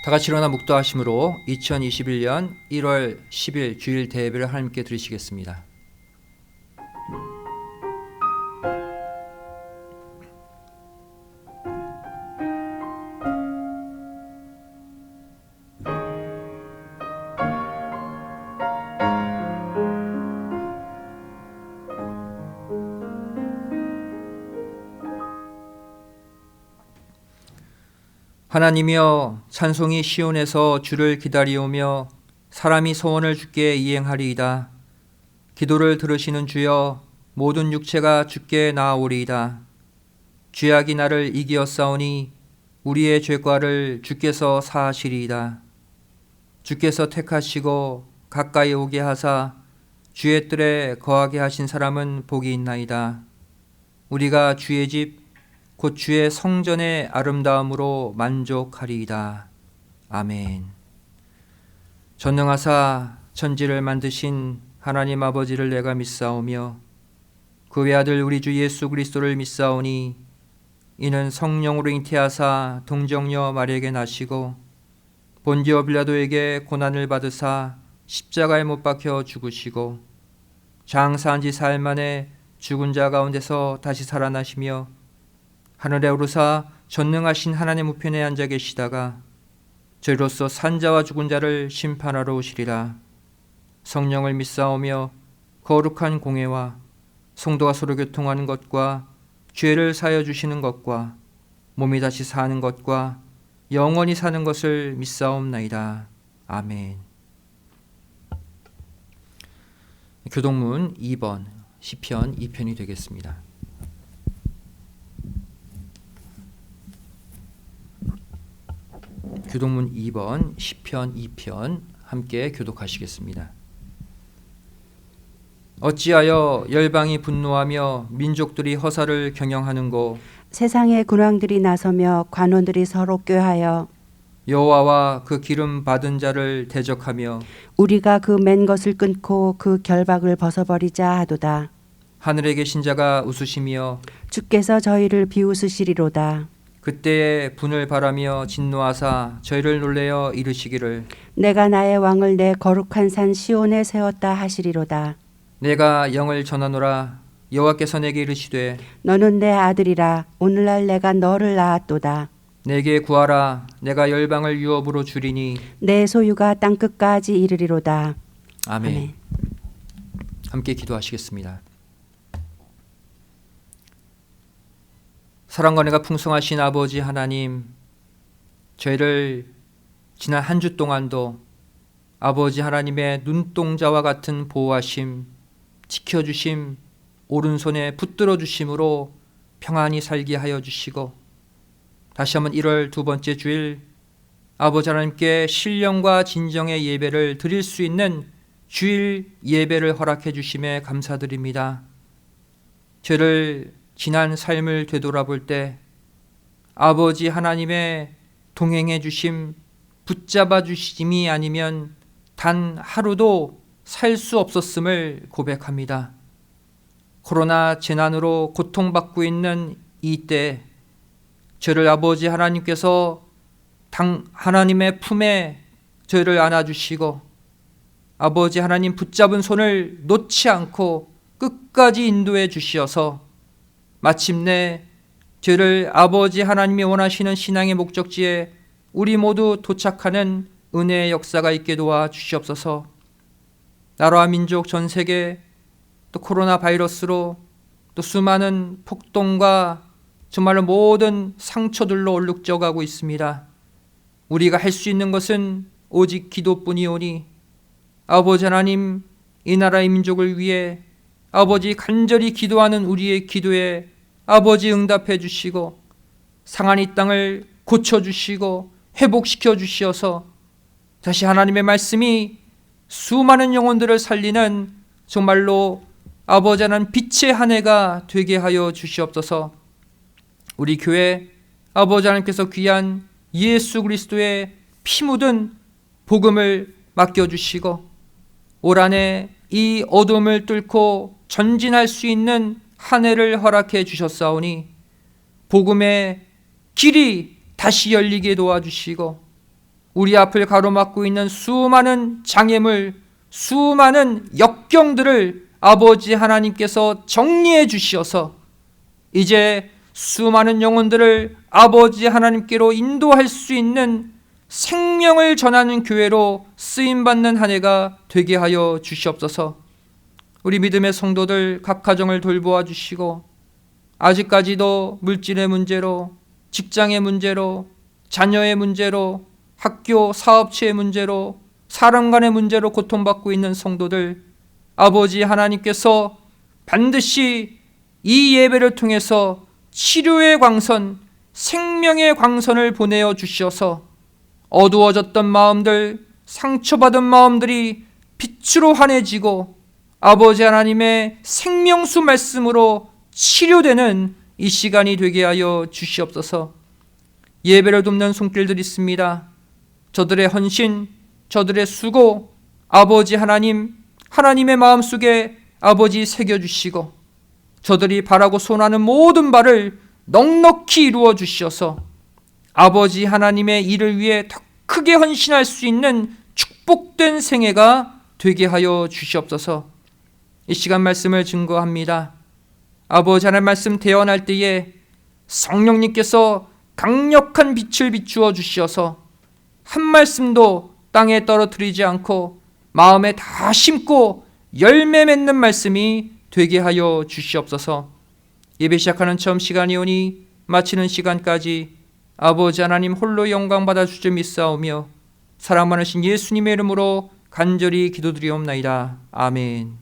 다 같이 일어나 묵도하심으로 2021년 1월 10일 주일 대예배를 하나님께 드리시겠습니다. 하나님이여, 찬송이 시온에서 주를 기다리오며 사람이 소원을 주께 이행하리이다. 기도를 들으시는 주여, 모든 육체가 주께 나아오리이다. 죄악이 나를 이기었사오니 우리의 죄과를 주께서 사하시리이다. 주께서 택하시고 가까이 오게 하사 주의 뜰에 거하게 하신 사람은 복이 있나이다. 우리가 주의 집 곧 주의 성전의 아름다움으로 만족하리이다. 아멘. 전능하사 천지를 만드신 하나님 아버지를 내가 믿사오며 그 외아들 우리 주 예수 그리스도를 믿사오니 이는 성령으로 잉태하사 동정녀 마리에게 나시고 본디오 빌라도에게 고난을 받으사 십자가에 못 박혀 죽으시고 장사한 지 사흘 만에 죽은 자 가운데서 다시 살아나시며 하늘에 오르사 전능하신 하나님 우편에 앉아 계시다가 저희로서 산자와 죽은 자를 심판하러 오시리라. 성령을 믿사오며 거룩한 공회와 성도가 서로 교통하는 것과 죄를 사하여 주시는 것과 몸이 다시 사는 것과 영원히 사는 것을 믿사옵나이다. 아멘. 교동문 2번 시편 2편이 되겠습니다. 교동문 2번 시편 2편 함께 교독하시겠습니다. 어찌하여 열방이 분노하며 민족들이 허사를 경영하는고? 세상의 군왕들이 나서며 관원들이 서로 꾀하여 여호와와 그 기름 받은 자를 대적하며 우리가 그 맨 것을 끊고 그 결박을 벗어버리자 하도다. 하늘에 계신 자가 웃으시며 주께서 저희를 비웃으시리로다. 그때에 분을 바라며 진노하사 저희를 놀래어 이르시기를 내가 나의 왕을 내 거룩한 산 시온에 세웠다 하시리로다. 내가 영을 전하노라. 여호와께서 내게 이르시되 너는 내 아들이라. 오늘날 내가 너를 낳았도다. 내게 구하라. 내가 열방을 유업으로 주리니 내 소유가 땅끝까지 이르리로다. 아멘. 아멘. 함께 기도하시겠습니다. 사랑과 은혜가 풍성하신 아버지 하나님, 저희를 지난 한 주 동안도 아버지 하나님의 눈동자와 같은 보호하심, 지켜주심, 오른손에 붙들어 주심으로 평안히 살게 하여 주시고, 다시 한번 1월 두 번째 주일 아버지 하나님께 신령과 진정의 예배를 드릴 수 있는 주일 예배를 허락해 주심에 감사드립니다. 저를 지난 삶을 되돌아볼 때 아버지 하나님의 동행해 주심, 붙잡아 주심이 아니면 단 하루도 살 수 없었음을 고백합니다. 코로나 재난으로 고통받고 있는 이때 저를 아버지 하나님께서 하나님의 품에 저를 안아주시고 아버지 하나님 붙잡은 손을 놓지 않고 끝까지 인도해 주시어서 마침내 저를 아버지 하나님이 원하시는 신앙의 목적지에 우리 모두 도착하는 은혜의 역사가 있게 도와 주시옵소서. 나라와 민족 전 세계 또 코로나 바이러스로 또 수많은 폭동과 정말로 모든 상처들로 얼룩져가고 있습니다. 우리가 할 수 있는 것은 오직 기도뿐이오니 아버지 하나님, 이 나라의 민족을 위해 아버지 간절히 기도하는 우리의 기도에 아버지 응답해 주시고 상한 이 땅을 고쳐주시고 회복시켜 주시어서 다시 하나님의 말씀이 수많은 영혼들을 살리는 정말로 아버지 하나님 빛의 한 해가 되게 하여 주시옵소서. 우리 교회 아버지 하나님께서 귀한 예수 그리스도의 피 묻은 복음을 맡겨주시고 올 한해 이 어둠을 뚫고 전진할 수 있는 한 해를 허락해 주셨사오니 복음의 길이 다시 열리게 도와주시고 우리 앞을 가로막고 있는 수많은 장애물, 수많은 역경들을 아버지 하나님께서 정리해 주시어서 이제 수많은 영혼들을 아버지 하나님께로 인도할 수 있는 생명을 전하는 교회로 쓰임받는 한 해가 되게 하여 주시옵소서. 우리 믿음의 성도들 각 가정을 돌보아 주시고 아직까지도 물질의 문제로, 직장의 문제로, 자녀의 문제로, 학교 사업체의 문제로, 사람 간의 문제로 고통받고 있는 성도들, 아버지 하나님께서 반드시 이 예배를 통해서 치료의 광선, 생명의 광선을 보내어 주시어서 어두워졌던 마음들, 상처받은 마음들이 빛으로 환해지고 아버지 하나님의 생명수 말씀으로 치료되는 이 시간이 되게 하여 주시옵소서. 예배를 돕는 손길들이 있습니다. 저들의 헌신, 저들의 수고, 아버지 하나님, 하나님의 마음속에 아버지 새겨주시고 저들이 바라고 소원하는 모든 바를 넉넉히 이루어 주시어서 아버지 하나님의 일을 위해 더 크게 헌신할 수 있는 축복된 생애가 되게 하여 주시옵소서. 이 시간 말씀을 증거합니다. 아버지 하나님 말씀 대언할 때에 성령님께서 강력한 빛을 비추어 주시어서 한 말씀도 땅에 떨어뜨리지 않고 마음에 다 심고 열매 맺는 말씀이 되게 하여 주시옵소서. 예배 시작하는 처음 시간이 오니 마치는 시간까지 아버지 하나님 홀로 영광 받아 주실 믿사오며 사랑 많으신 예수님의 이름으로 간절히 기도드리옵나이다. 아멘.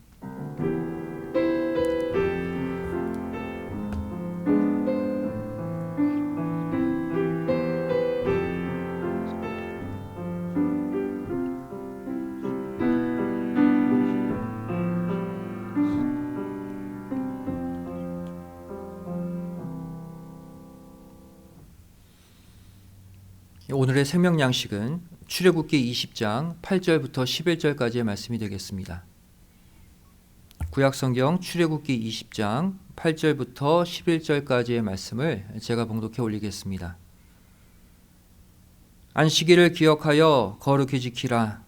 오늘의 생명 양식은 출애굽기 20장 8절부터 11절까지의 말씀이 되겠습니다. 구약성경 출애굽기 20장 8절부터 11절까지의 말씀을 제가 봉독해 올리겠습니다. 안식일을 기억하여 거룩히 지키라.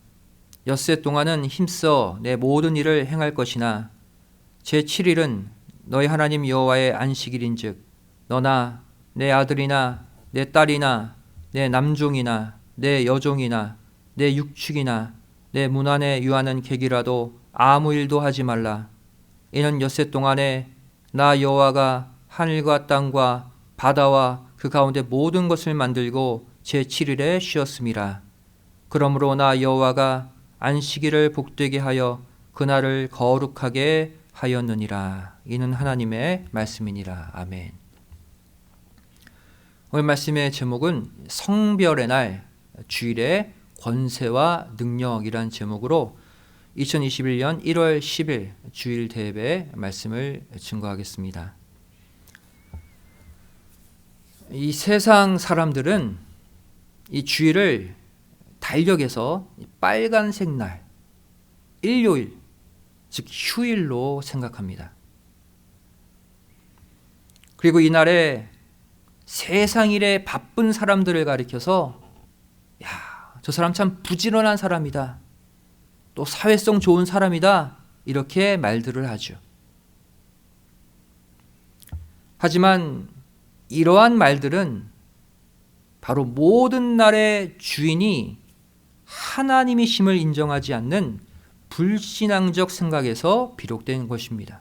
엿새 동안은 힘써 내 모든 일을 행할 것이나 제7일은 너희 하나님 여호와의 안식일인즉 너나 내 아들이나 내 딸이나 내 남종이나 내 여종이나 내 육축이나 내 문 안에 유하는 객이라도 아무 일도 하지 말라. 이는 엿새 동안에 나 여호와가 하늘과 땅과 바다와 그 가운데 모든 것을 만들고 제7일에 쉬었음이라. 그러므로 나 여호와가 안식일을 복되게 하여 그날을 거룩하게 하였느니라. 이는 하나님의 말씀이니라. 아멘. 오늘 말씀의 제목은 성별의 날, 주일의 권세와 능력이란 제목으로 2021년 1월 10일 주일 대회 말씀을 증거하겠습니다. 이 세상 사람들은 이 주일을 달력에서 빨간색 날, 일요일, 즉 휴일로 생각합니다. 그리고 이날에 세상 일에 바쁜 사람들을 가리켜서 야, 저 사람 참 부지런한 사람이다. 또 사회성 좋은 사람이다. 이렇게 말들을 하죠. 하지만 이러한 말들은 바로 모든 날의 주인이 하나님이심을 인정하지 않는 불신앙적 생각에서 비롯된 것입니다.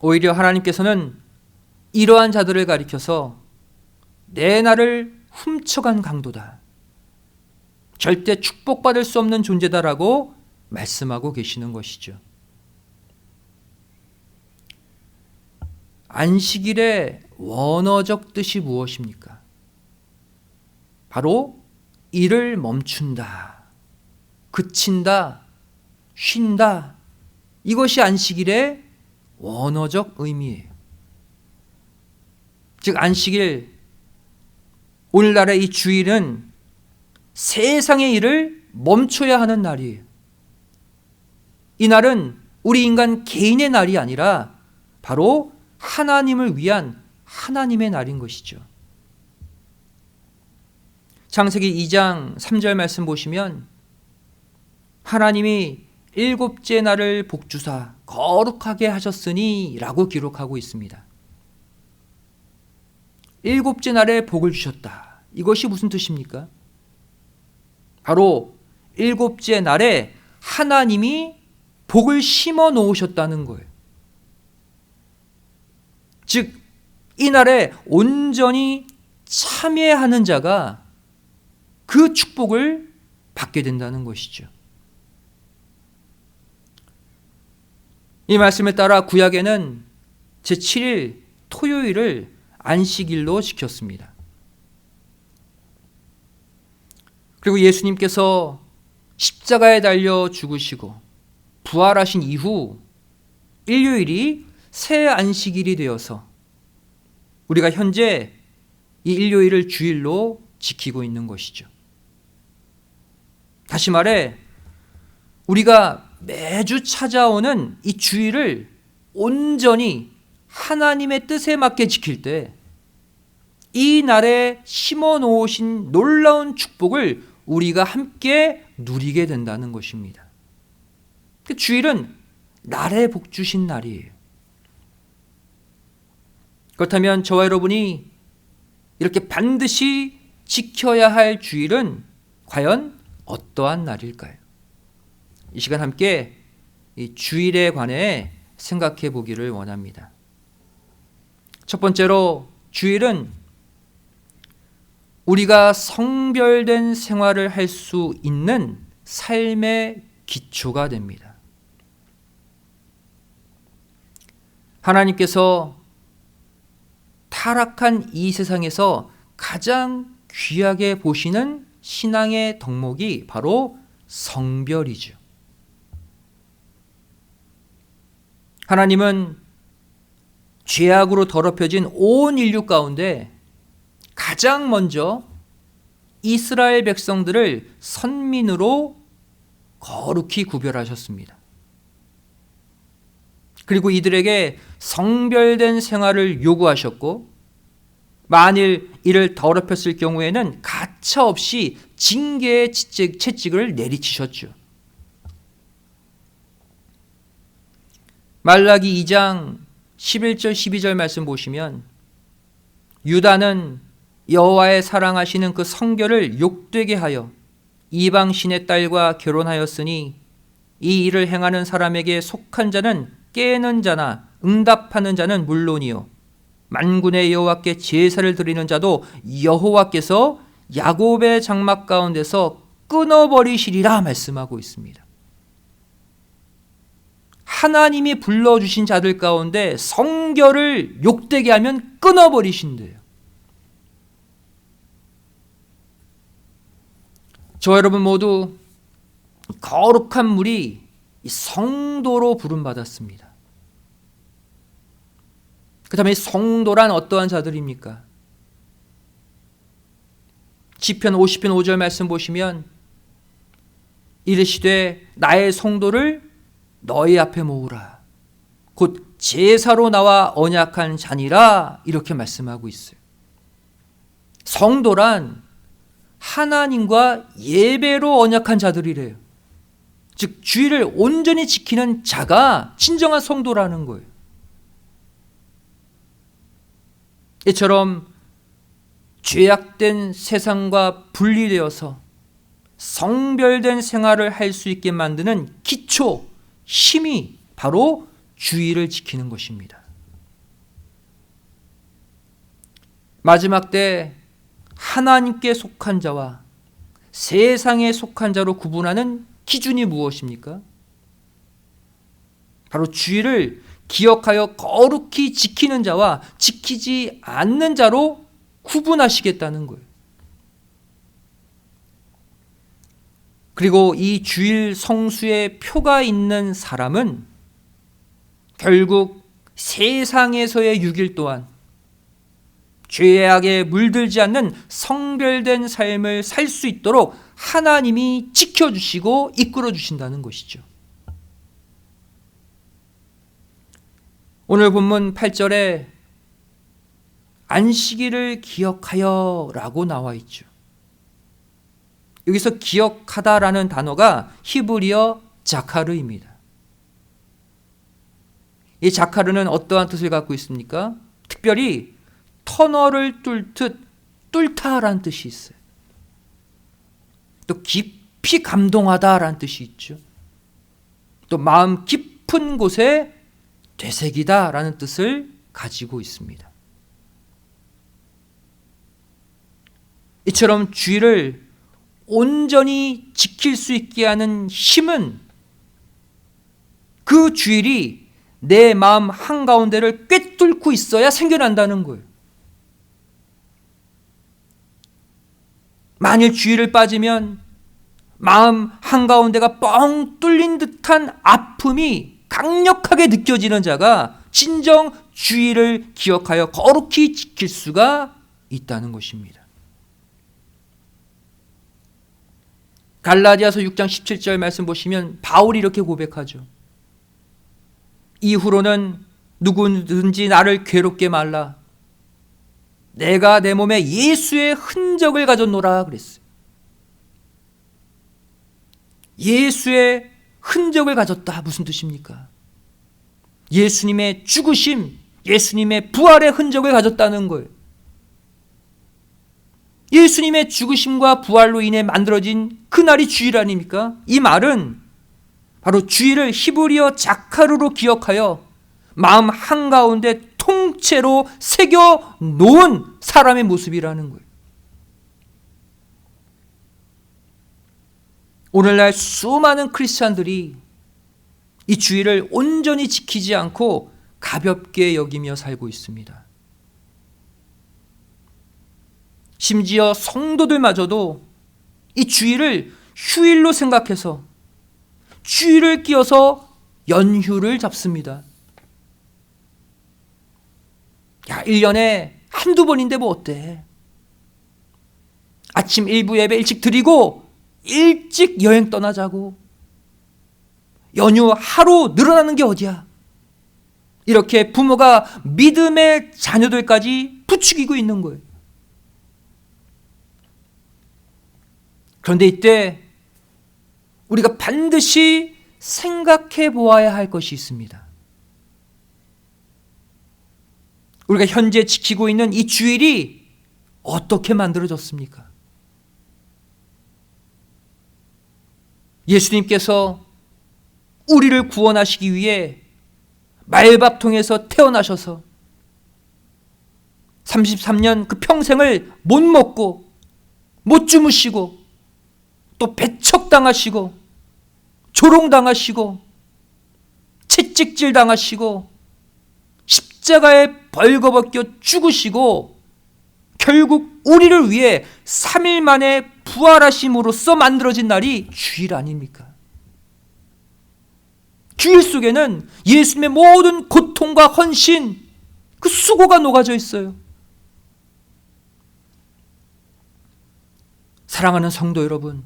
오히려 하나님께서는 이러한 자들을 가리켜서 내 날을 훔쳐간 강도다. 절대 축복받을 수 없는 존재다라고 말씀하고 계시는 것이죠. 안식일의 원어적 뜻이 무엇입니까? 바로 일을 멈춘다, 그친다, 쉰다. 이것이 안식일의 원어적 의미예요. 즉 안식일, 오늘날의 이 주일은 세상의 일을 멈춰야 하는 날이에요. 이 날은 우리 인간 개인의 날이 아니라 바로 하나님을 위한 하나님의 날인 것이죠. 창세기 2장 3절 말씀 보시면 하나님이 일곱째 날을 복주사 거룩하게 하셨으니 라고 기록하고 있습니다. 일곱째 날에 복을 주셨다. 이것이 무슨 뜻입니까? 바로 일곱째 날에 하나님이 복을 심어 놓으셨다는 거예요. 즉, 이 날에 온전히 참여하는 자가 그 축복을 받게 된다는 것이죠. 이 말씀에 따라 구약에는 제7일 토요일을 안식일로 지켰습니다. 그리고 예수님께서 십자가에 달려 죽으시고 부활하신 이후 일요일이 새 안식일이 되어서 우리가 현재 이 일요일을 주일로 지키고 있는 것이죠. 다시 말해 우리가 매주 찾아오는 이 주일을 온전히 하나님의 뜻에 맞게 지킬 때 이 날에 심어 놓으신 놀라운 축복을 우리가 함께 누리게 된다는 것입니다. 그 주일은 날에 복 주신 날이에요. 그렇다면 저와 여러분이 이렇게 반드시 지켜야 할 주일은 과연 어떠한 날일까요? 이 시간 함께 이 주일에 관해 생각해 보기를 원합니다. 첫 번째로 주일은 우리가 성별된 생활을 할 수 있는 삶의 기초가 됩니다. 하나님께서 타락한 이 세상에서 가장 귀하게 보시는 신앙의 덕목이 바로 성별이죠. 하나님은 죄악으로 더럽혀진 온 인류 가운데 가장 먼저 이스라엘 백성들을 선민으로 거룩히 구별하셨습니다. 그리고 이들에게 성별된 생활을 요구하셨고 만일 이를 더럽혔을 경우에는 가차없이 징계의 채찍을 내리치셨죠. 말라기 2장 11절 12절 말씀 보시면 유다는 여호와의 사랑하시는 그 성결을 욕되게 하여 이방신의 딸과 결혼하였으니 이 일을 행하는 사람에게 속한 자는 깨는 자나 응답하는 자는 물론이요 만군의 여호와께 제사를 드리는 자도 여호와께서 야곱의 장막 가운데서 끊어버리시리라 말씀하고 있습니다. 하나님이 불러주신 자들 가운데 성결을 욕되게 하면 끊어버리신대요. 저 여러분 모두 거룩한 물이 성도로 부름받았습니다. 그렇다면 성도란 어떠한 자들입니까? 시편 50편 5절 말씀 보시면 이르시되 나의 성도를 너희 앞에 모으라 곧 제사로 나와 언약한 자니라 이렇게 말씀하고 있어요. 성도란 하나님과 예배로 언약한 자들이래요. 즉 주일을 온전히 지키는 자가 진정한 성도라는 거예요. 이처럼 죄악된 세상과 분리되어서 성별된 생활을 할 수 있게 만드는 기초, 힘이 바로 주일을 지키는 것입니다. 마지막 때 하나님께 속한 자와 세상에 속한 자로 구분하는 기준이 무엇입니까? 바로 주일을 기억하여 거룩히 지키는 자와 지키지 않는 자로 구분하시겠다는 거예요. 그리고 이 주일 성수의 표가 있는 사람은 결국 세상에서의 6일 동안 죄악에 물들지 않는 성별된 삶을 살 수 있도록 하나님이 지켜주시고 이끌어주신다는 것이죠. 오늘 본문 8절에 안식일을 기억하여 라고 나와 있죠. 여기서 기억하다라는 단어가 히브리어 자카르입니다. 이 자카르는 어떠한 뜻을 갖고 있습니까? 특별히 터널을 뚫듯 뚫다라는 뜻이 있어요. 또 깊이 감동하다라는 뜻이 있죠. 또 마음 깊은 곳에 되새기다라는 뜻을 가지고 있습니다. 이처럼 주의를 온전히 지킬 수 있게 하는 힘은 그 주일이 내 마음 한가운데를 꿰뚫고 있어야 생겨난다는 거예요. 만일 주의를 빠지면 마음 한가운데가 뻥 뚫린 듯한 아픔이 강력하게 느껴지는 자가 진정 주의를 기억하여 거룩히 지킬 수가 있다는 것입니다. 갈라디아서 6장 17절 말씀 보시면 바울이 이렇게 고백하죠. 이후로는 누구든지 나를 괴롭게 말라. 내가 내 몸에 예수의 흔적을 가졌노라 그랬어요. 예수의 흔적을 가졌다 무슨 뜻입니까? 예수님의 죽으심, 예수님의 부활의 흔적을 가졌다는 거예요. 예수님의 죽으심과 부활로 인해 만들어진 그날이 주일 아닙니까? 이 말은 바로 주일을 히브리어 자카르로 기억하여 마음 한가운데 통째로 새겨 놓은 사람의 모습이라는 거예요. 오늘날 수많은 크리스찬들이 이 주일을 온전히 지키지 않고 가볍게 여기며 살고 있습니다. 심지어 성도들마저도 이 주일을 휴일로 생각해서 주일을 끼워서 연휴를 잡습니다. 야, 1년에 한두 번인데 뭐 어때? 아침 일부 예배 일찍 드리고 일찍 여행 떠나자고. 연휴 하루 늘어나는 게 어디야? 이렇게 부모가 믿음의 자녀들까지 부추기고 있는 거예요. 그런데 이때 우리가 반드시 생각해 보아야 할 것이 있습니다. 우리가 현재 지키고 있는 이 주일이 어떻게 만들어졌습니까? 예수님께서 우리를 구원하시기 위해 말밥통에서 태어나셔서 33년 그 평생을 못 먹고 못 주무시고 또 배척당하시고 조롱당하시고 채찍질 당하시고 십자가에 벌거벗겨 죽으시고 결국 우리를 위해 3일 만에 부활하심으로써 만들어진 날이 주일 아닙니까? 주일 속에는 예수님의 모든 고통과 헌신, 그 수고가 녹아져 있어요. 사랑하는 성도 여러분,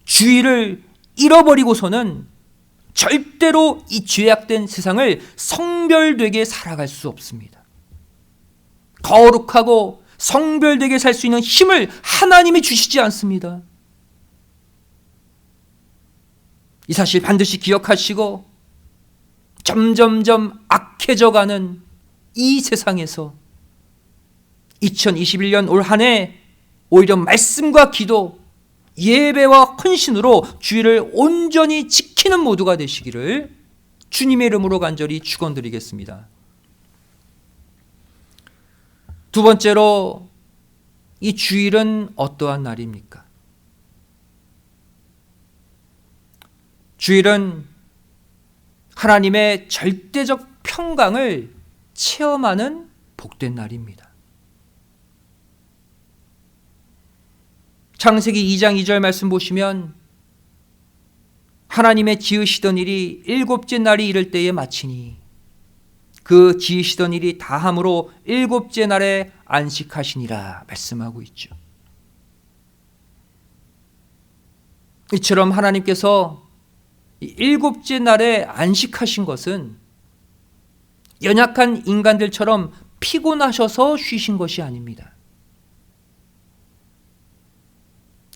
주일을 잃어버리고서는 절대로 이 죄악된 세상을 성별되게 살아갈 수 없습니다. 거룩하고 성별되게 살 수 있는 힘을 하나님이 주시지 않습니다. 이 사실 반드시 기억하시고 점점점 악해져가는 이 세상에서 2021년 올 한 해 오히려 말씀과 기도, 예배와 헌신으로 주일을 온전히 지키는 모두가 되시기를 주님의 이름으로 간절히 축원드리겠습니다. 두 번째로, 이 주일은 어떠한 날입니까? 주일은 하나님의 절대적 평강을 체험하는 복된 날입니다. 창세기 2장 2절 말씀 보시면 하나님의 지으시던 일이 일곱째 날이 이를 때에 마치니 그 지으시던 일이 다함으로 일곱째 날에 안식하시니라 말씀하고 있죠. 이처럼 하나님께서 일곱째 날에 안식하신 것은 연약한 인간들처럼 피곤하셔서 쉬신 것이 아닙니다.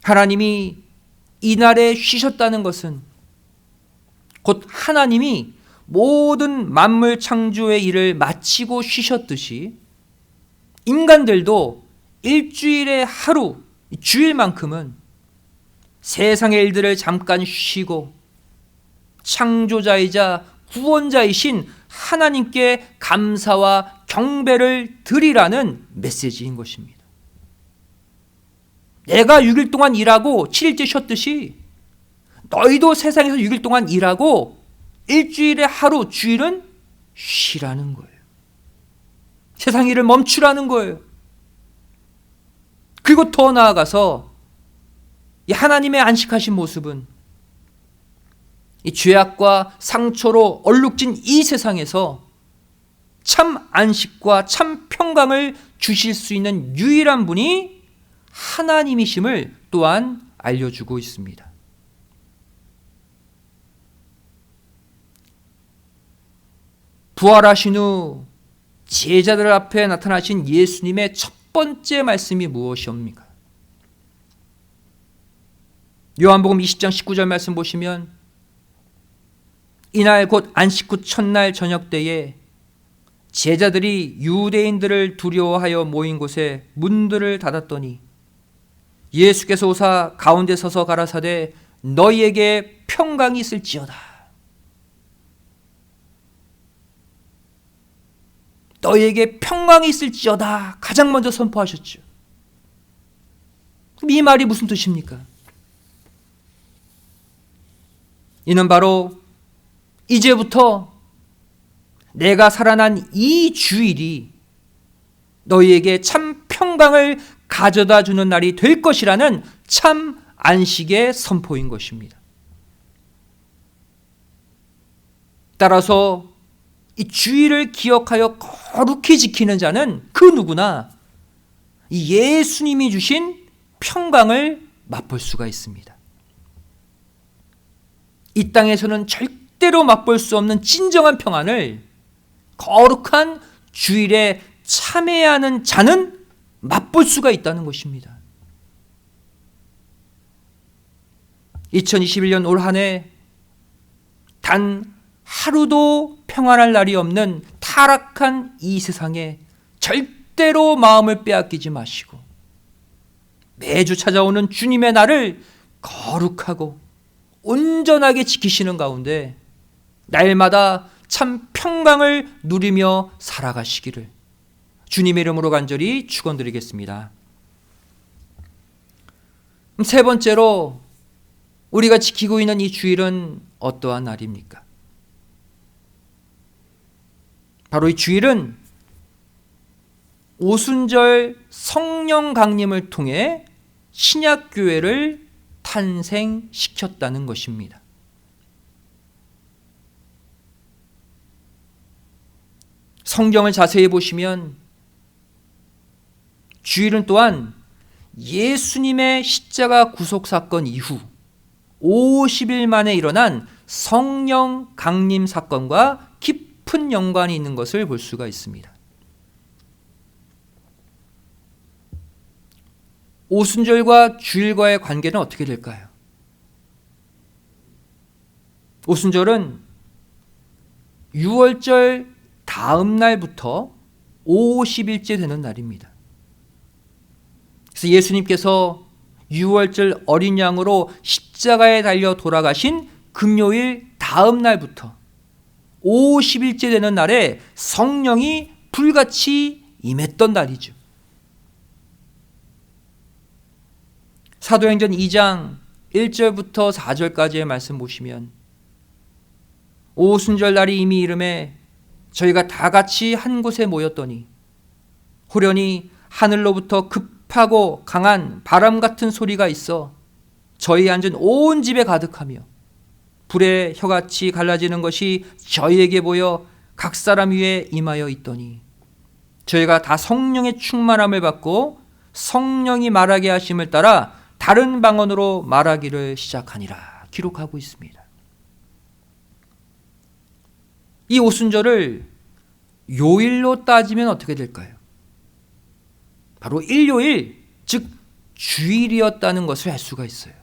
하나님이 이날에 쉬셨다는 것은 곧 하나님이 모든 만물 창조의 일을 마치고 쉬셨듯이 인간들도 일주일의 하루, 주일만큼은 세상의 일들을 잠깐 쉬고 창조자이자 구원자이신 하나님께 감사와 경배를 드리라는 메시지인 것입니다. 내가 6일 동안 일하고 7일째 쉬었듯이 너희도 세상에서 6일 동안 일하고 일주일의 하루, 주일은 쉬라는 거예요. 세상 일을 멈추라는 거예요. 그리고 더 나아가서 이 하나님의 안식하신 모습은 이 죄악과 상처로 얼룩진 이 세상에서 참 안식과 참 평강을 주실 수 있는 유일한 분이 하나님이심을 또한 알려주고 있습니다. 부활하신 후 제자들 앞에 나타나신 예수님의 첫 번째 말씀이 무엇이옵니까? 요한복음 20장 19절 말씀 보시면 이날 곧 안식 후 첫날 저녁 때에 제자들이 유대인들을 두려워하여 모인 곳에 문들을 닫았더니 예수께서 오사 가운데 서서 가라사대 너희에게 평강이 있을지어다. 너희에게 평강이 있을지어다 가장 먼저 선포하셨죠. 그럼 이 말이 무슨 뜻입니까? 이는 바로 이제부터 내가 살아난 이 주일이 너희에게 참 평강을 가져다 주는 날이 될 것이라는 참 안식의 선포인 것입니다. 따라서 이 주일을 기억하여 거룩히 지키는 자는 그 누구나 이 예수님이 주신 평강을 맛볼 수가 있습니다. 이 땅에서는 절대로 맛볼 수 없는 진정한 평안을 거룩한 주일에 참여하는 자는 맛볼 수가 있다는 것입니다. 2021년 올 한 해 단 하루도 평안할 날이 없는 타락한 이 세상에 절대로 마음을 빼앗기지 마시고 매주 찾아오는 주님의 날을 거룩하고 온전하게 지키시는 가운데 날마다 참 평강을 누리며 살아가시기를 주님의 이름으로 간절히 축원드리겠습니다. 세 번째로 우리가 지키고 있는 이 주일은 어떠한 날입니까? 바로 이 주일은 오순절 성령 강림을 통해 신약교회를 탄생시켰다는 것입니다. 성경을 자세히 보시면 주일은 또한 예수님의 십자가 구속 사건 이후 50일 만에 일어난 성령 강림 사건과 깊은 연관이 있는 것을 볼 수가 있습니다. 오순절과 주일과의 관계는 어떻게 될까요? 오순절은 유월절 다음 날부터 50일째 되는 날입니다. 그래서 예수님께서 유월절 어린 양으로 십자가에 달려 돌아가신 금요일 다음 날부터 50일째 되는 날에 성령이 불같이 임했던 날이죠. 사도행전 2장 1절부터 4절까지의 말씀 보시면 오순절 날이 이미 이름에 저희가 다 같이 한 곳에 모였더니 호련히 하늘로부터 급하고 강한 바람 같은 소리가 있어 저희 앉은 온 집에 가득하며 불의 혀같이 갈라지는 것이 저희에게 보여 각 사람 위에 임하여 있더니 저희가 다 성령의 충만함을 받고 성령이 말하게 하심을 따라 다른 방언으로 말하기를 시작하니라 기록하고 있습니다. 이 오순절을 요일로 따지면 어떻게 될까요? 바로 일요일, 즉 주일이었다는 것을 알 수가 있어요.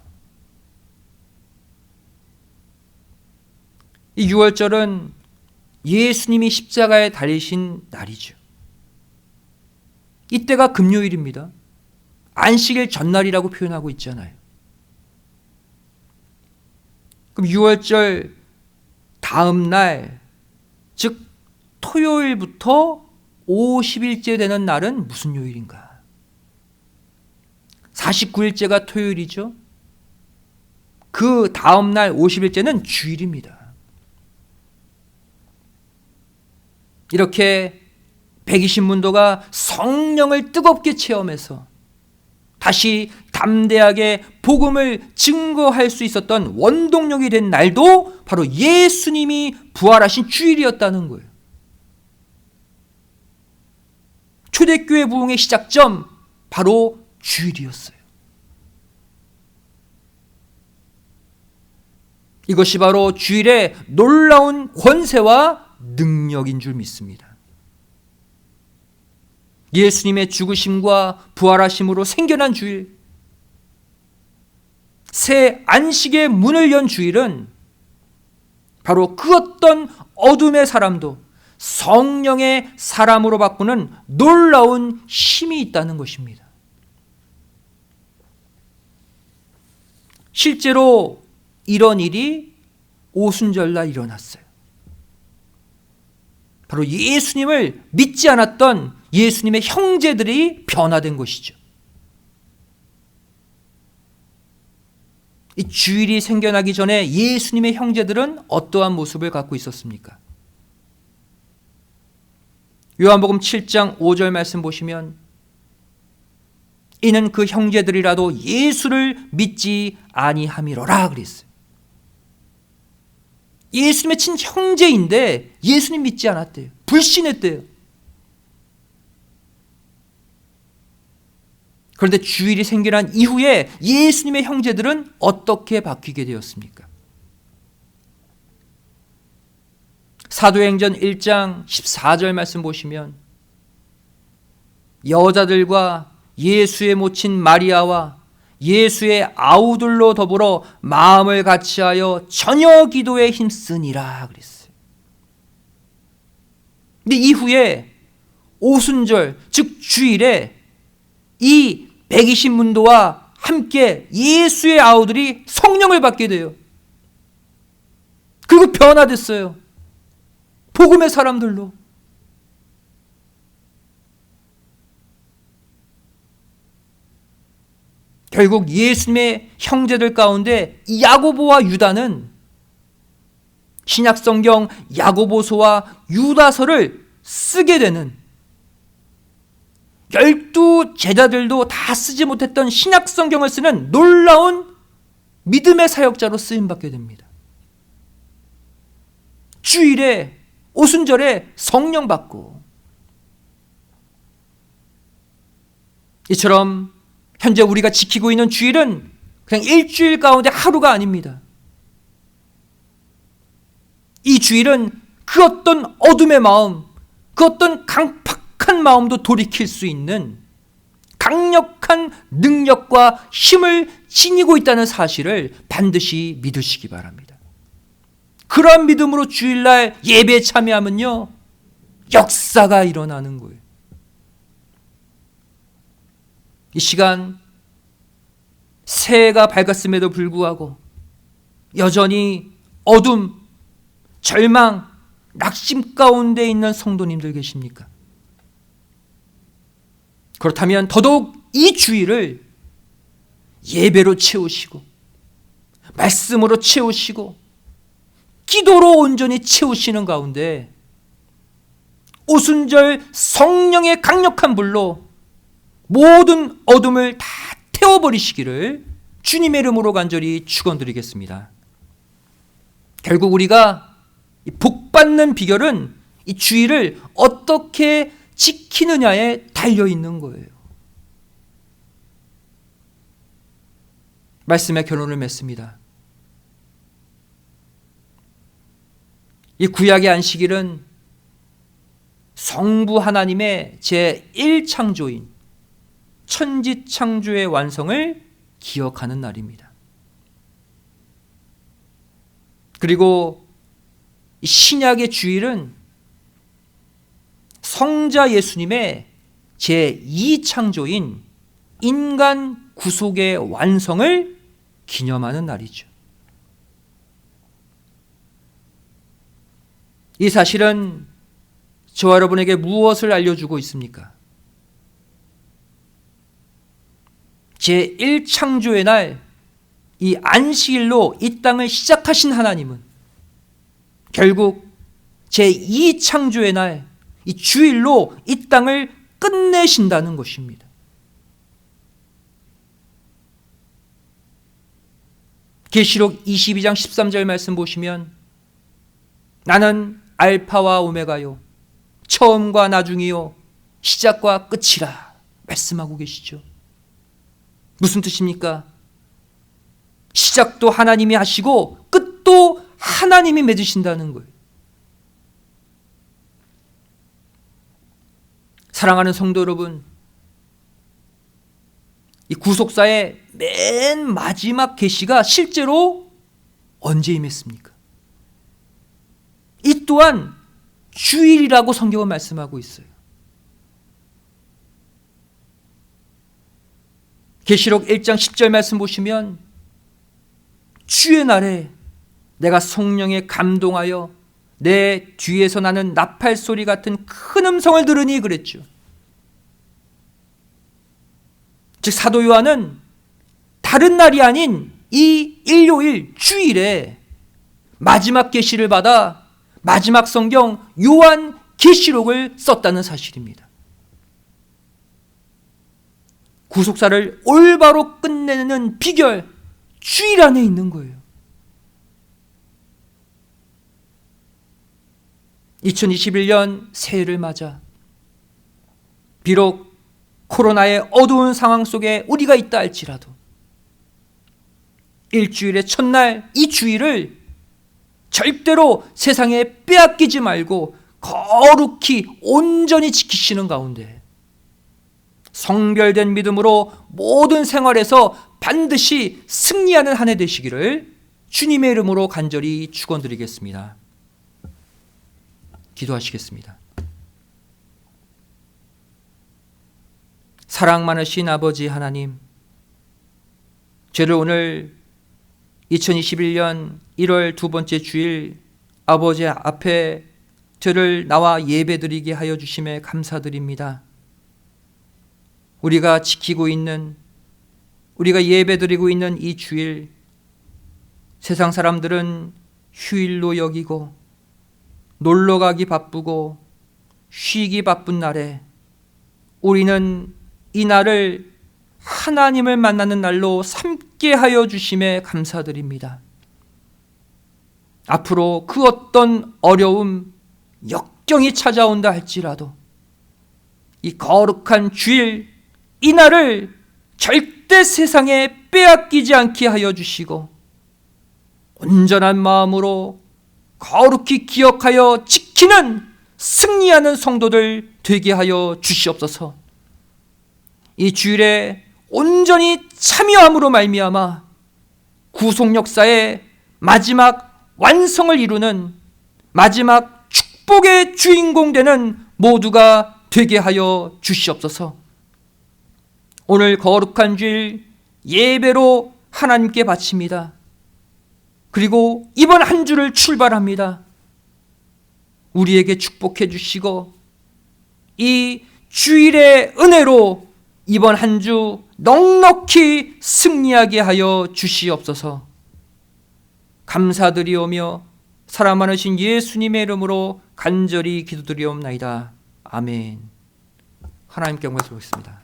이 유월절은 예수님이 십자가에 달리신 날이죠. 이때가 금요일입니다. 안식일 전날이라고 표현하고 있잖아요. 그럼 유월절 다음 날, 즉 토요일부터 50일째 되는 날은 무슨 요일인가? 49일째가 토요일이죠. 그 다음 날 50일째는 주일입니다. 이렇게 120문도가 성령을 뜨겁게 체험해서 다시 담대하게 복음을 증거할 수 있었던 원동력이 된 날도 바로 예수님이 부활하신 주일이었다는 거예요. 초대교회 부흥의 시작점 바로 주일이었어요. 이것이 바로 주일의 놀라운 권세와 능력인 줄 믿습니다. 예수님의 죽으심과 부활하심으로 생겨난 주일, 새 안식의 문을 연 주일은 바로 그 어떤 어둠의 사람도 성령의 사람으로 바꾸는 놀라운 힘이 있다는 것입니다. 실제로 이런 일이 오순절날 일어났어요. 바로 예수님을 믿지 않았던 예수님의 형제들이 변화된 것이죠. 이 주일이 생겨나기 전에 예수님의 형제들은 어떠한 모습을 갖고 있었습니까? 요한복음 7장 5절 말씀 보시면 이는 그 형제들이라도 예수를 믿지 아니함이로라 그랬어요. 예수님의 친형제인데 예수님 믿지 않았대요. 불신했대요. 그런데 주일이 생겨난 이후에 예수님의 형제들은 어떻게 바뀌게 되었습니까? 사도행전 1장 14절 말씀 보시면 여자들과 예수의 모친 마리아와 예수의 아우들로 더불어 마음을 같이하여 저녁 기도에 힘쓰니라 그랬어요. 근데 이후에 오순절 즉 주일에 이 120문도와 함께 예수의 아우들이 성령을 받게 돼요. 그리고 변화됐어요. 복음의 사람들로. 결국 예수님의 형제들 가운데 야고보와 유다는 신약성경 야고보서와 유다서를 쓰게 되는 12 제자들도 다 쓰지 못했던 신약성경을 쓰는 놀라운 믿음의 사역자로 쓰임받게 됩니다. 주일에 오순절에 성령 받고 이처럼 현재 우리가 지키고 있는 주일은 그냥 일주일 가운데 하루가 아닙니다. 이 주일은 그 어떤 어둠의 마음, 그 어떤 강팍한 마음도 돌이킬 수 있는 강력한 능력과 힘을 지니고 있다는 사실을 반드시 믿으시기 바랍니다. 그러한 믿음으로 주일날 예배에 참여하면요, 역사가 일어나는 거예요. 이 시간 새해가 밝았음에도 불구하고 여전히 어둠, 절망, 낙심 가운데 있는 성도님들 계십니까? 그렇다면 더더욱 이 주일을 예배로 채우시고 말씀으로 채우시고 기도로 온전히 채우시는 가운데 오순절 성령의 강력한 불로 모든 어둠을 다 태워버리시기를 주님의 이름으로 간절히 축원드리겠습니다. 결국 우리가 복받는 비결은 이 주일을 어떻게 지키느냐에 달려있는 거예요. 말씀의 결론을 맺습니다. 이 구약의 안식일은 성부 하나님의 제1창조인 천지창조의 완성을 기억하는 날입니다. 그리고 이 신약의 주일은 성자 예수님의 제2창조인 인간 구속의 완성을 기념하는 날이죠. 이 사실은 저와 여러분에게 무엇을 알려주고 있습니까? 제1창조의 날, 이 안식일로 이 땅을 시작하신 하나님은 결국 제2창조의 날, 이 주일로 이 땅을 끝내신다는 것입니다. 계시록 22장 13절 말씀 보시면 나는 알파와 오메가요 처음과 나중이요 시작과 끝이라 말씀하고 계시죠. 무슨 뜻입니까? 시작도 하나님이 하시고 끝도 하나님이 맺으신다는 거예요. 사랑하는 성도 여러분, 이 구속사의 맨 마지막 계시가 실제로 언제 임했습니까? 이 또한 주일이라고 성경은 말씀하고 있어요. 계시록 1장 10절 말씀 보시면 주의 날에 내가 성령에 감동하여 내 뒤에서 나는 나팔 소리 같은 큰 음성을 들으니 그랬죠. 즉 사도 요한은 다른 날이 아닌 이 일요일 주일에 마지막 계시를 받아 마지막 성경 요한 계시록을 썼다는 사실입니다. 구속사를 올바로 끝내는 비결, 주일 안에 있는 거예요. 2021년 새해를 맞아 비록 코로나의 어두운 상황 속에 우리가 있다 할지라도 일주일의 첫날 이 주일을 절대로 세상에 빼앗기지 말고 거룩히 온전히 지키시는 가운데 성별된 믿음으로 모든 생활에서 반드시 승리하는 한 해 되시기를 주님의 이름으로 간절히 축원드리겠습니다. 기도하시겠습니다. 사랑 많으신 아버지 하나님, 저를 오늘 2021년 1월 두 번째 주일 아버지 앞에 저를 나와 예배드리게 하여 주심에 감사드립니다. 우리가 지키고 있는, 우리가 예배드리고 있는 이 주일, 세상 사람들은 휴일로 여기고 놀러가기 바쁘고 쉬기 바쁜 날에 우리는 이 날을 하나님을 만나는 날로 삼게 하여 주심에 감사드립니다. 앞으로 그 어떤 어려움, 역경이 찾아온다 할지라도 이 거룩한 주일, 이 날을 절대 세상에 빼앗기지 않게 하여 주시고 온전한 마음으로 거룩히 기억하여 지키는 승리하는 성도들 되게 하여 주시옵소서. 이 주일에 온전히 참여함으로 말미암아 구속 역사의 마지막 완성을 이루는 마지막 축복의 주인공 되는 모두가 되게 하여 주시옵소서. 오늘 거룩한 주일 예배로 하나님께 바칩니다. 그리고 이번 한 주를 출발합니다. 우리에게 축복해 주시고 이 주일의 은혜로 이번 한 주 넉넉히 승리하게 하여 주시옵소서. 감사드리오며 사랑 많으신 예수님의 이름으로 간절히 기도드리옵나이다. 아멘. 하나님께 영광을 돌리겠습니다.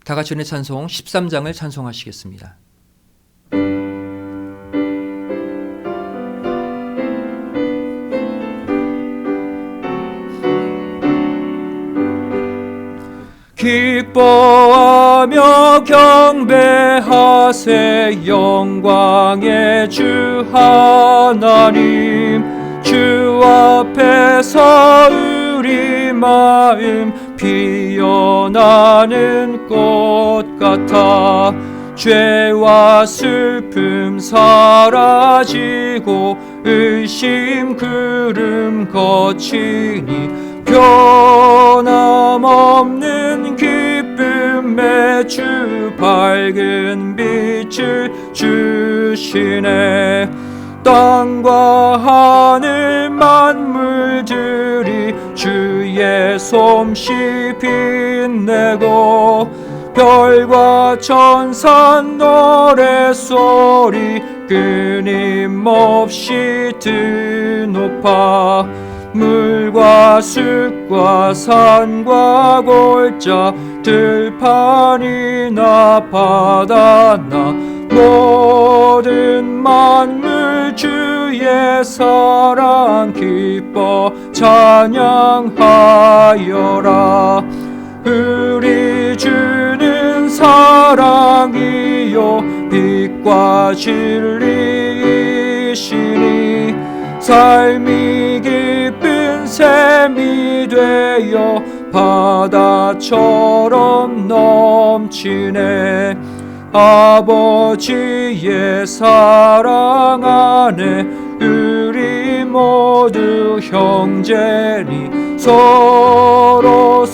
다 같이 은혜 찬송 13장을 찬송하시겠습니다. 기뻐하며 경배하세 영광의 주 하나님 주 앞에서 우리 마음 피어나는 꽃 같아 죄와 슬픔 사라지고 의심 구름 거치니 변함없는 기쁨의 주 밝은 빛을 주시네. 땅과 하늘 만물들이 주의 솜씨 빛내고 별과 천사 노래소리 끊임없이 드높아 물과 숲과 산과 골짜 들판이나 바다나 모든 만물 주의 사랑 기뻐 찬양하여라. 우리 주는 사랑이요 빛과 진리이시니 삶이 기쁜 샘이 되어 바다처럼 넘치네. 아버지의 사랑 안에 우리 모두 형제니 서로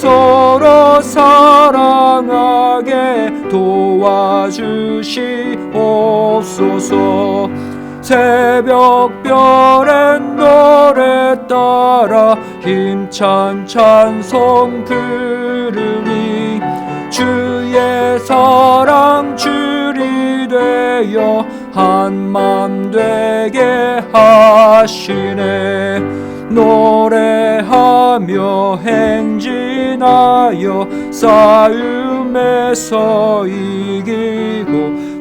사랑하게 도와주시옵소서. 새벽별의 노래 따라 힘찬 찬송 부르니 주의 사랑 줄이 되어 한맘 되게 하시네. 노래하며 행진하여 싸움에서 이기고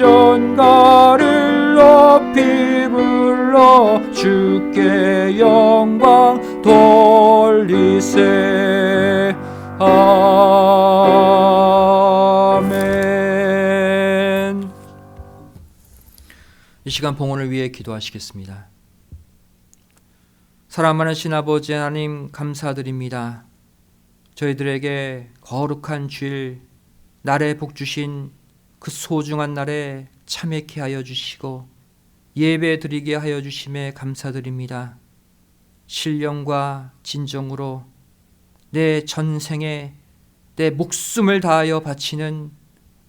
승전가를 높이 불러 주께 영광 돌리세. 아멘. 이 시간 봉헌을 위해 기도하시겠습니다. 사랑 많으신 아버지 하나님 감사드립니다. 저희들에게 거룩한 주일 날에 복 주신 그 소중한 날에 참여케 하여 주시고 예배 드리게 하여 주심에 감사드립니다. 신령과 진정으로 내 전생에 내 목숨을 다하여 바치는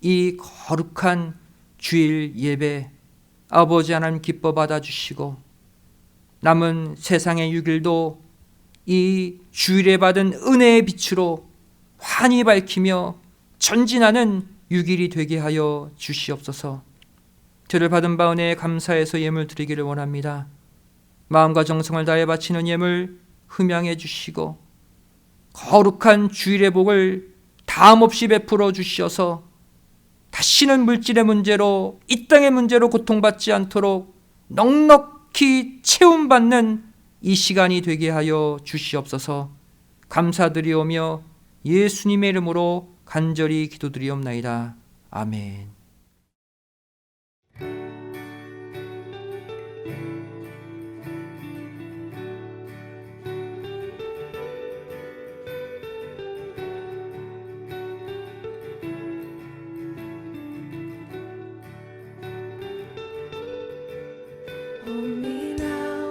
이 거룩한 주일 예배 아버지 하나님 기뻐 받아주시고 남은 세상의 6일도 이 주일에 받은 은혜의 빛으로 환히 밝히며 전진하는 6일이 되게 하여 주시옵소서. 저를 받은 바 은혜에 감사해서 예물 드리기를 원합니다. 마음과 정성을 다해 바치는 예물 흠양해 주시고 거룩한 주일의 복을 다함없이 베풀어 주셔서 다시는 물질의 문제로 이 땅의 문제로 고통받지 않도록 넉넉히 채움받는 이 시간이 되게 하여 주시옵소서. 감사드리오며 예수님의 이름으로 간절히 기도드리옵나이다. 아멘. Hold me now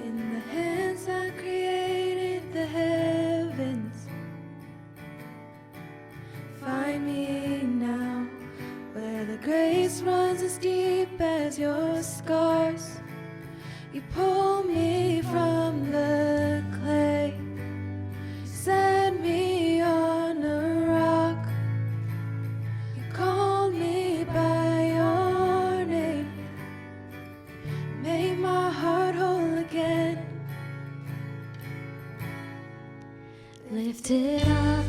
in the hands that created the heavens. Find me now where the grace runs as deep as your scars. You pull me from the clay, set me on a rock. You call me by your name, make my heart whole again. Lifted up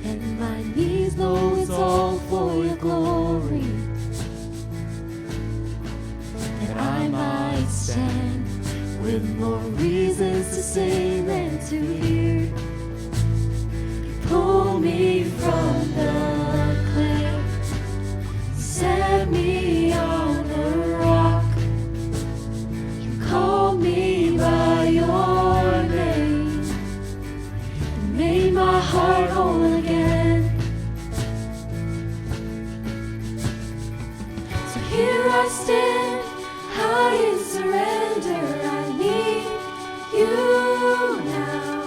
and my knees know it's all for your glory, that I might stand with more reasons to sing than to hear. You pull me from the clay, set me on a rock. You call me by your name, Here I stand, high in surrender. I need you now.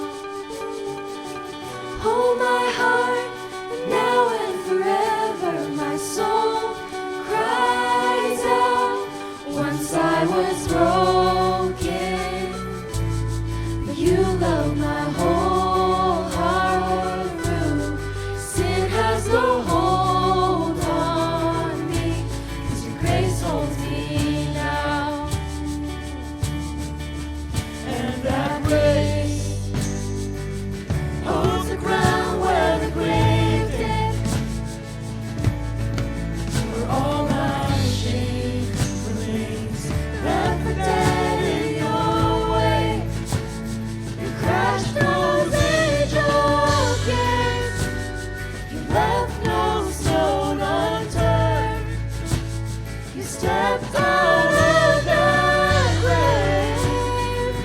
Hold my heart now and forever. My soul cries out. Once I was broken, but you love my whole heart through. Sin has no hold on me, 'cause your grace holds me now. And that grace holds the ground where the grave did, where all my shame remains. Left for dead in your way. You crashed those angel gates. You left no stone unturned. You stepped out of that grave,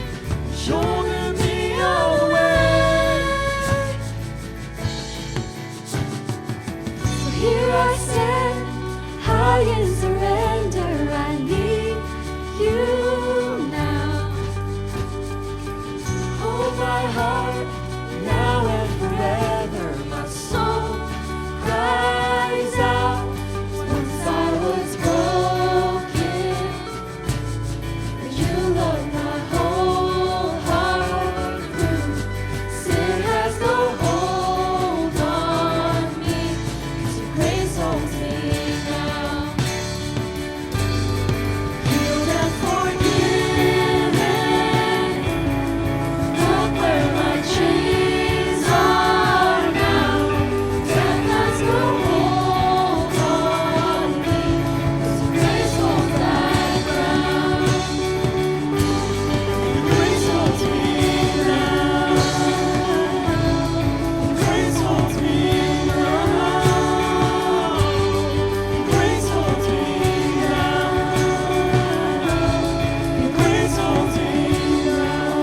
shoulder me away. So here I stand, high in surrender. I need you now. Hold my heart now and forever. My soul cries out. Once I was broken, but you love my whole heart through. Sin has no hold on me, 'cause your grace holds me now. Healed and forgiven. Look where my chains are now. Death has no hold on me, 'cause your grace holds that ground. Your grace holds me now. Your grace holds me now. Your grace holds me now. Your grace holds me now.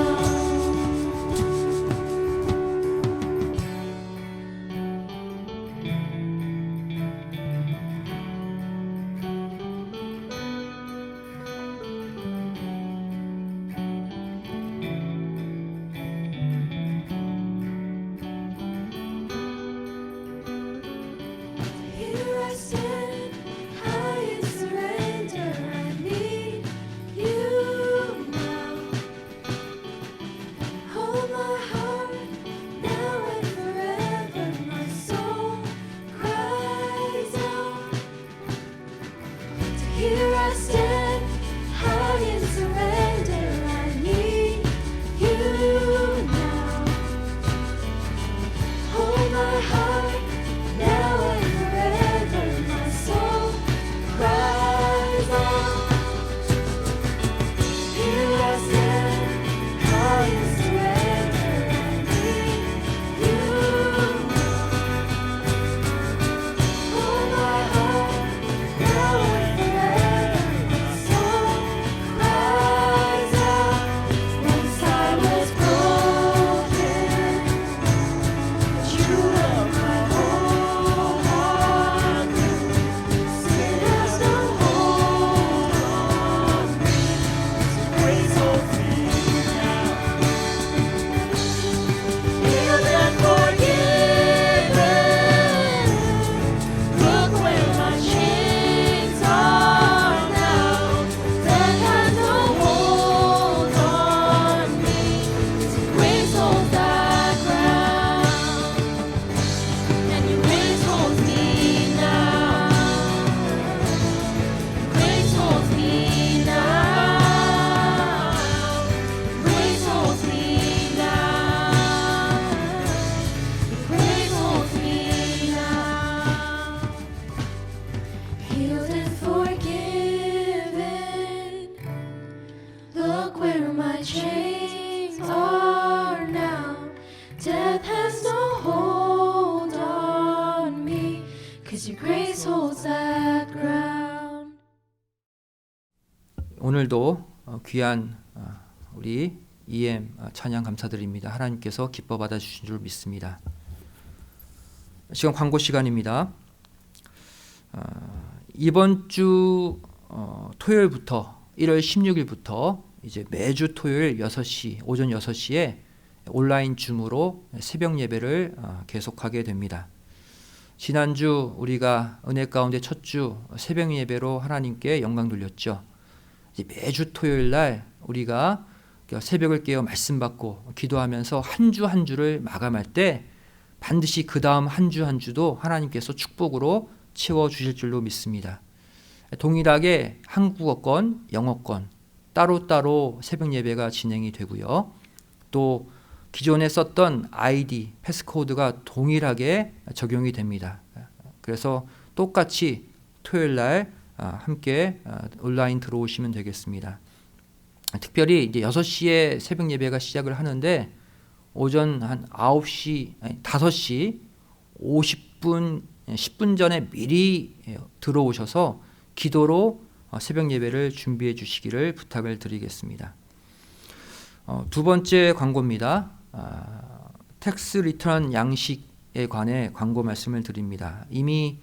Here I stand, high in surrender. I need you now. Hold my heart now and forever. My soul cries out. Here I stand, high in surrender. I need you now. Hold my heart now and forever. My soul cries out. Here I stand, high in surrender. I need you now. Hold my heart now and forever. My soul cries out. Once I was broken, but you love my whole heart through. Sin has no hold on me, 'cause your grace holds me now. Healed and forgiven. Look where my chains are now. Death has no hold on me, 'cause your grace holds that ground. And your grace holds me now. Your grace holds me now. Grace holds me now. Grace holds me now. Healed and forgiven. Look where my chains are now. Death has no hold on me, 'cause your grace holds that ground. 오늘도 귀한 우리 EM 찬양 감사드립니다. 하나님께서 기뻐 받아주신 줄 믿습니다. 지금 광고 시간입니다. 이번 주 토요일부터 1월 16일부터 이제 매주 토요일 6시 오전 6시에 온라인 줌으로 새벽 예배를 계속하게 됩니다. 지난주 우리가 은혜 가운데 첫 주 새벽 예배로 하나님께 영광 돌렸죠. 이제 매주 토요일 날 우리가 새벽을 깨어 말씀 받고 기도하면서 한 주 한 주를 마감할 때 반드시 그 다음 한 주 한 주도 하나님께서 축복으로 채워 주실 줄로 믿습니다. 동일하게 한국어권, 영어권 따로따로 새벽 예배가 진행이 되고요. 또 기존에 썼던 아이디, 패스코드가 동일하게 적용이 됩니다. 그래서 똑같이 토요일 날 함께 온라인 들어오시면 되겠습니다. 특별히 이제 6시에 새벽 예배가 시작을 하는데 오전 한 5시 50분, 10분 전에 미리 들어오셔서 기도로 새벽 예배를 준비해 주시기를 부탁을 드리겠습니다. 두 번째 광고입니다. 텍스 리턴 양식에 관해 광고 말씀을 드립니다. 이미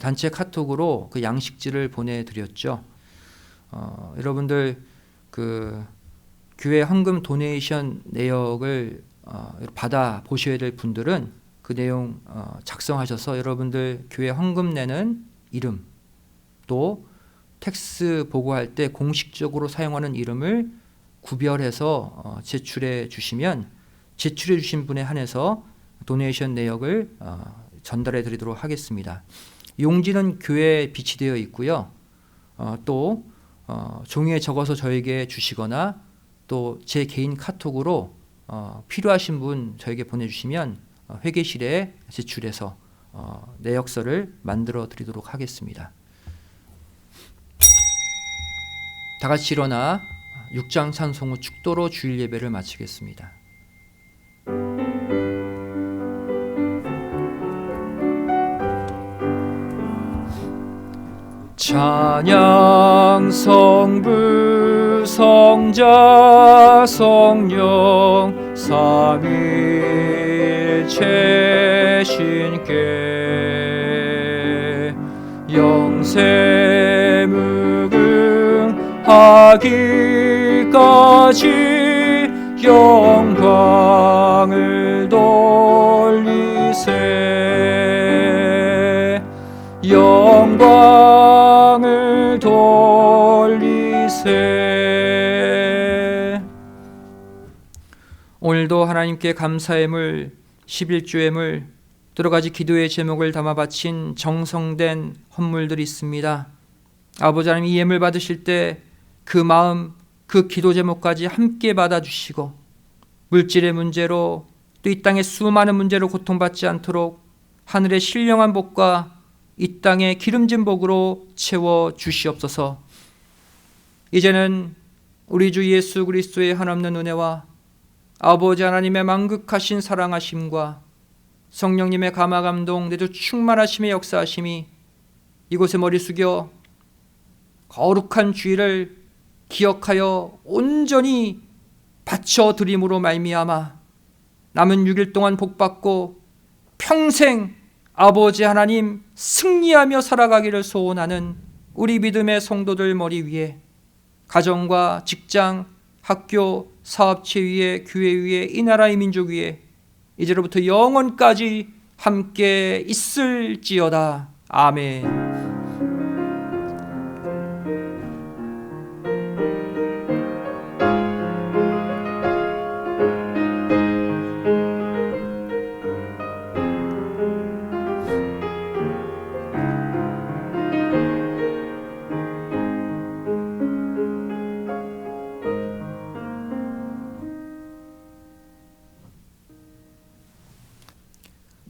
단체 카톡으로 그 양식지를 보내드렸죠. 여러분들 그 교회 헌금 도네이션 내역을 받아 보셔야 될 분들은 그 내용 작성하셔서 여러분들 교회 헌금 내는 이름 또 텍스 보고할 때 공식적으로 사용하는 이름을 구별해서 제출해 주시면 제출해 주신 분에 한해서 도네이션 내역을 전달해 드리도록 하겠습니다. 용지는 교회에 비치되어 있고요. 또 종이에 적어서 저에게 주시거나 또 제 개인 카톡으로 필요하신 분 저에게 보내주시면 회계실에 제출해서 내역서를 만들어 드리도록 하겠습니다. 다 같이 일어나 6장 찬송 후 축도로 주일 예배를 마치겠습니다. 찬양 성부 성자 성령 삼위일체 신께 영세 무궁하기까지 영광을 돌리세 영광을 돌리세. 오늘도 하나님께 감사의 물 11조의 물 여러 가지 기도의 제목을 담아 바친 정성된 헌물들이 있습니다. 아버지 하나님 이 예물 받으실 때 그 마음 그 기도 제목까지 함께 받아주시고 물질의 문제로 또 이 땅의 수많은 문제로 고통받지 않도록 하늘의 신령한 복과 이 땅의 기름진 복으로 채워 주시옵소서. 이제는 우리 주 예수 그리스도의 한없는 은혜와 아버지 하나님의 만극하신 사랑하심과 성령님의 감화감동 내주 충만하심의 역사하심이 이곳에 머리 숙여 거룩한 주일을 기억하여 온전히 바쳐드림으로 말미암아 남은 6일 동안 복받고 평생 아버지 하나님 승리하며 살아가기를 소원하는 우리 믿음의 성도들 머리 위에 가정과 직장, 학교, 사업체 위에 교회 위에 이 나라의 민족 위에 이제로부터 영원까지 함께 있을지어다. 아멘.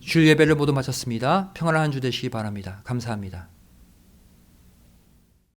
주일 예배를 모두 마쳤습니다. 평안한 한 주 되시기 바랍니다. 감사합니다.